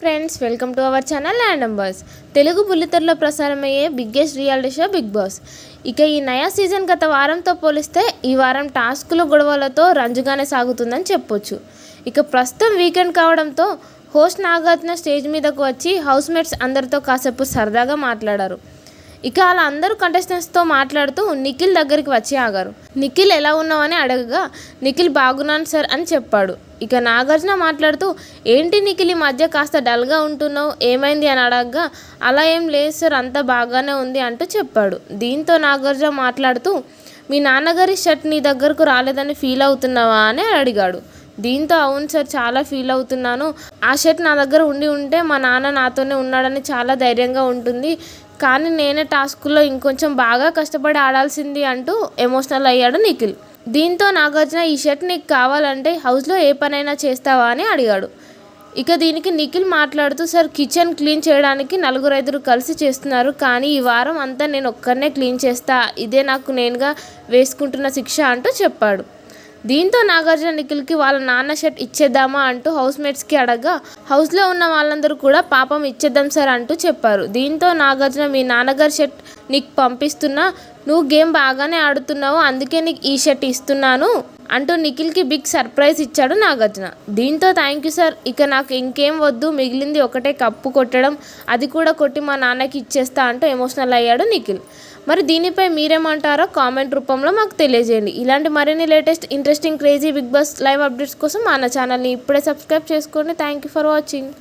Friends, welcome to our channel land numbers. Telugu బుల్లితెరలో ప్రసారమయ్యే biggest reality show Big Boss. ఇక ఈ నయా సీజన్ గత వారంతో పోలిస్తే ఈ వారం టాస్కులు గొడవలతో రంజుగానే సాగుతుందని చెప్పొచ్చు. ఇక ప్రస్తుతం వీకెండ్ కావడంతో హోస్ట్ నాగార్జున స్టేజ్ మీదకు వచ్చి హౌస్మేట్స్ అందరితో కాసేపు సరదాగా మాట్లాడారు. ఇక అలా అందరూ కంటెస్టెంట్స్తో మాట్లాడుతూ నిఖిల్ దగ్గరికి వచ్చి ఆగారు. నిఖిల్ ఎలా ఉన్నావు అని అడగగా నిఖిల్ బాగున్నాను సార్ అని చెప్పాడు. ఇక నాగార్జున మాట్లాడుతూ ఏంటి నిఖిల్ ఈ మధ్య కాస్త డల్గా ఉంటున్నావు, ఏమైంది అని అడగగా అలా ఏం లేదు సార్, అంతా బాగానే ఉంది అంటూ చెప్పాడు. దీంతో నాగార్జున మాట్లాడుతూ మీ నాన్నగారి షర్ట్ నీ దగ్గరకు రాలేదని ఫీల్ అవుతున్నావా అని అడిగాడు. దీంతో అవును సార్, చాలా ఫీల్ అవుతున్నాను. ఆ షర్ట్ నా దగ్గర ఉంటే మా నాన్న నాతోనే ఉన్నాడని చాలా ధైర్యంగా ఉంటుంది. కానీ నేనే టాస్కుల్లో ఇంకొంచెం బాగా కష్టపడి ఆడాల్సింది అంటూ ఎమోషనల్ అయ్యాడు నిఖిల్. దీంతో నాగార్జున ఈ షర్ట్ నీకు కావాలంటే హౌస్లో ఏ పనైనా చేస్తావా అని అడిగాడు. ఇక దీనికి నిఖిల్ మాట్లాడుతూ సార్, కిచెన్ క్లీన్ చేయడానికి 4-5 కలిసి చేస్తున్నారు, కానీ ఈ వారం అంతా నేను ఒక్కనే క్లీన్ చేస్తా, ఇదే నాకు నేనుగా వేసుకుంటున్న శిక్ష అంటూ చెప్పాడు. దీంతో నాగార్జున నిఖిల్కి వాళ్ళ నాన్న షర్ట్ ఇచ్చేద్దామా అంటూ హౌస్మేట్స్కి అడగగా హౌస్లో ఉన్న వాళ్ళందరూ కూడా పాపం ఇచ్చేద్దాం సార్ అంటూ చెప్పారు. దీంతో నాగార్జున మీ నాన్నగారి షర్ట్ నీకు పంపిస్తున్నా, నువ్వు గేమ్ బాగానే ఆడుతున్నావు, అందుకే నీకు ఈ షర్ట్ ఇస్తున్నాను అంటూ నిఖిల్కి బిగ్ సర్ప్రైజ్ ఇచ్చాడు నాగార్జున. దీంతో థ్యాంక్ యూ సార్, ఇక నాకు ఇంకేం వద్దు, మిగిలింది ఒకటే కప్పు కొట్టడం, అది కూడా కొట్టి మా నాన్నకి ఇచ్చేస్తా అంటూ ఎమోషనల్ అయ్యాడు నిఖిల్. మరి దీనిపై మీరేమంటారో కామెంట్ రూపంలో మాకు తెలియజేయండి. ఇలాంటి మరిన్ని latest interesting crazy Bigg Boss live updates కోసం మన ఛానల్ని ఇప్పుడే సబ్స్క్రైబ్ చేసుకోండి. Thank you for watching.